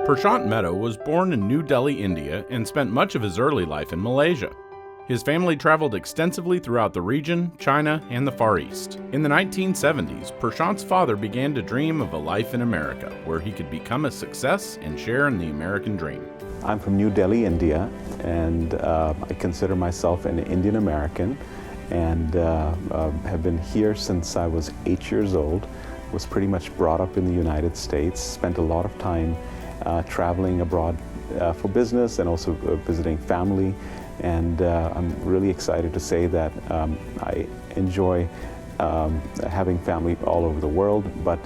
Pershant Mehta was born in New Delhi, India, and spent much of his early life in Malaysia. His family traveled extensively throughout the region, China, and the Far East. In the 1970s, Pershant's father began to dream of a life in America, where he could become a success and share in the American dream. I'm from New Delhi, India, and I consider myself an Indian American, and have been here since I was 8 years old. Was pretty much brought up in the United States, spent a lot of time traveling abroad for business and also visiting family. And I'm really excited to say that I enjoy having family all over the world, but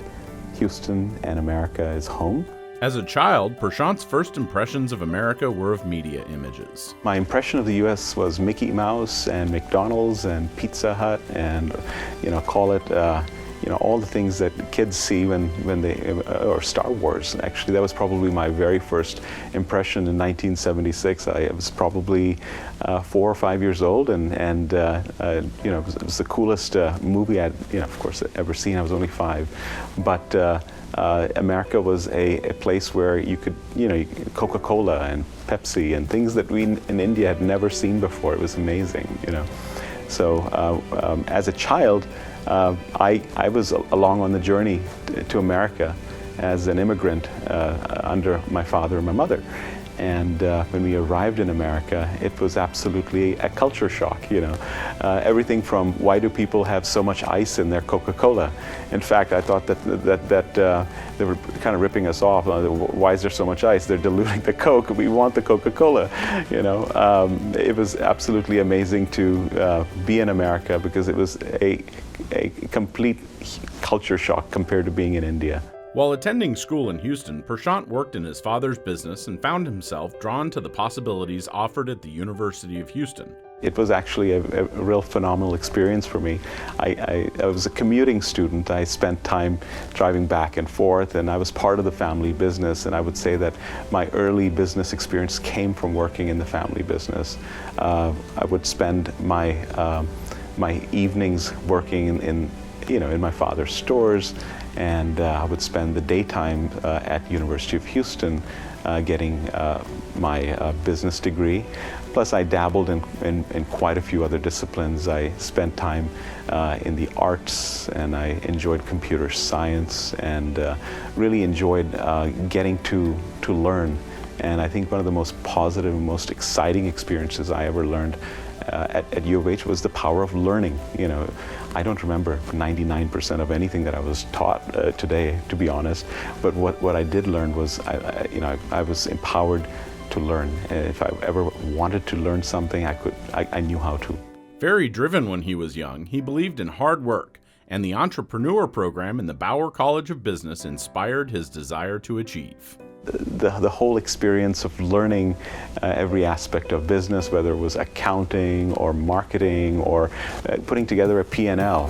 Houston and America is home. As a child, Pershant's first impressions of America were of media images. My impression of the U.S. was Mickey Mouse and McDonald's and Pizza Hut and, call it, all the things that kids see when they, or Star Wars. Actually, that was probably my very first impression in 1976. I was probably 4 or 5 years old, and it was the coolest movie I'd, of course, ever seen. I was only 5, but America was a place where you could, Coca-Cola and Pepsi and things that we in India had never seen before. It was amazing, So as a child, I was along on the journey to America as an immigrant under my father and my mother. And when we arrived in America, it was absolutely a culture shock, Everything from why do people have so much ice in their Coca-Cola? In fact, I thought that they were kind of ripping us off. Why is there so much ice? They're diluting the Coke. We want the Coca-Cola, It was absolutely amazing to be in America because it was a complete culture shock compared to being in India. While attending school in Houston, Pershant worked in his father's business and found himself drawn to the possibilities offered at the University of Houston. It was actually a real phenomenal experience for me. I was a commuting student. I spent time driving back and forth, and I was part of the family business, and I would say that my early business experience came from working in the family business. I would spend my evenings working in my father's stores, and I would spend the daytime at University of Houston getting my business degree. Plus I dabbled in quite a few other disciplines. I spent time in the arts, and I enjoyed computer science, and really enjoyed getting to learn. And I think one of the most positive and most exciting experiences I ever learned at U of H was the power of learning. I don't remember 99% of anything that I was taught today, to be honest. But what I did learn was, I was empowered to learn. And if I ever wanted to learn something, I knew how to. Very driven when he was young, he believed in hard work, and the entrepreneur program in the Bauer College of Business inspired his desire to achieve. The whole experience of learning every aspect of business, whether it was accounting or marketing or putting together a P&L.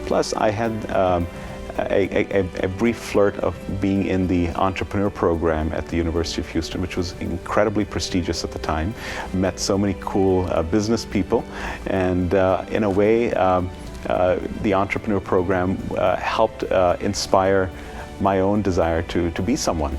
Plus, I had a brief flirt of being in the entrepreneur program at the University of Houston, which was incredibly prestigious at the time. Met so many cool business people, and in a way, the entrepreneur program helped inspire my own desire to be someone.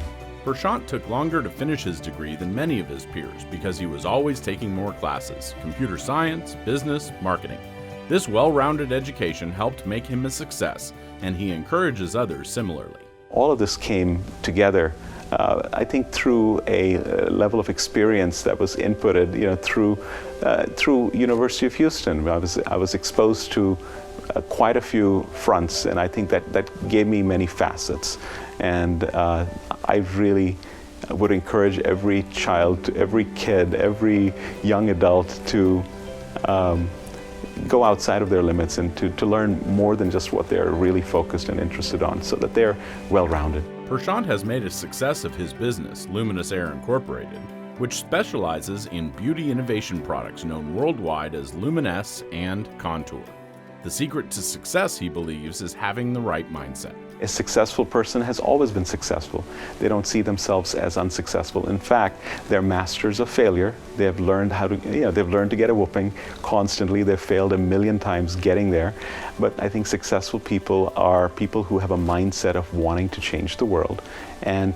Pershant took longer to finish his degree than many of his peers because he was always taking more classes: computer science, business, marketing. This well-rounded education helped make him a success, and he encourages others similarly. All of this came together, I think, through a level of experience that was inputted, through University of Houston. I was exposed to quite a few fronts, and I think that gave me many facets. And I really would encourage every child, every kid, every young adult to go outside of their limits and to learn more than just what they're really focused and interested on, so that they're well-rounded. Pershant has made a success of his business, Luminous Air Incorporated, which specializes in beauty innovation products known worldwide as Luminess and Contour. The secret to success, he believes, is having the right mindset. A successful person has always been successful. They don't see themselves as unsuccessful. In fact, they're masters of failure. They have learned how to, they've learned to get a whooping constantly. They've failed a million times getting there. But I think successful people are people who have a mindset of wanting to change the world and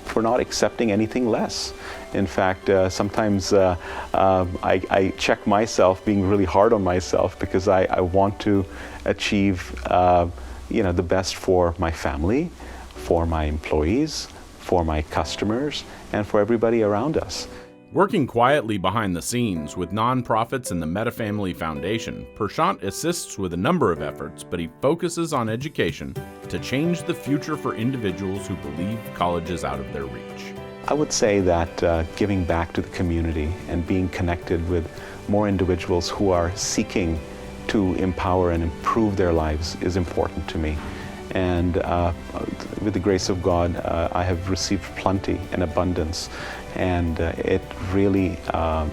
for not accepting anything less. In fact, sometimes I check myself being really hard on myself because I want to achieve the best for my family, for my employees, for my customers, and for everybody around us. Working quietly behind the scenes with nonprofits and the Mehta Family Foundation, Pershant assists with a number of efforts, but he focuses on education to change the future for individuals who believe college is out of their reach. I would say that giving back to the community and being connected with more individuals who are seeking to empower and improve their lives is important to me. And with the grace of God, I have received plenty and abundance, and it really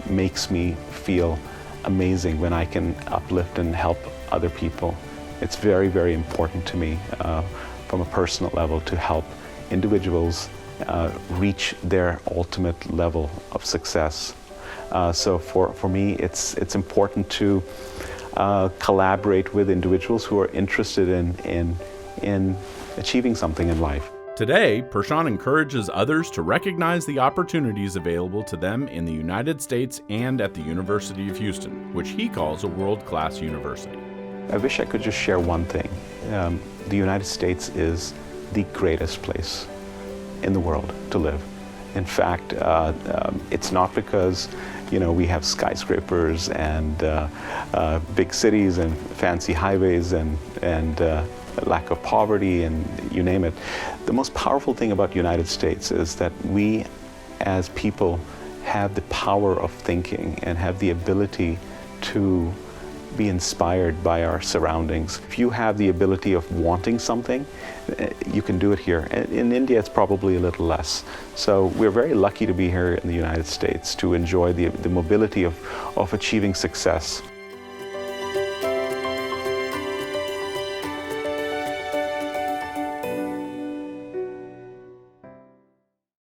makes me feel amazing when I can uplift and help other people. It's very, very important to me from a personal level to help individuals reach their ultimate level of success. So for me, it's important to collaborate with individuals who are interested in achieving something in life. Today, Pershant encourages others to recognize the opportunities available to them in the United States and at the University of Houston, which he calls a world-class university. I wish I could just share one thing. The United States is the greatest place in the world to live. In fact, it's not because we have skyscrapers and big cities and fancy highways and lack of poverty and you name it. The most powerful thing about the United States is that we as people have the power of thinking and have the ability to be inspired by our surroundings. If you have the ability of wanting something, you can do it here. In India, it's probably a little less. So we're very lucky to be here in the United States to enjoy the mobility of achieving success.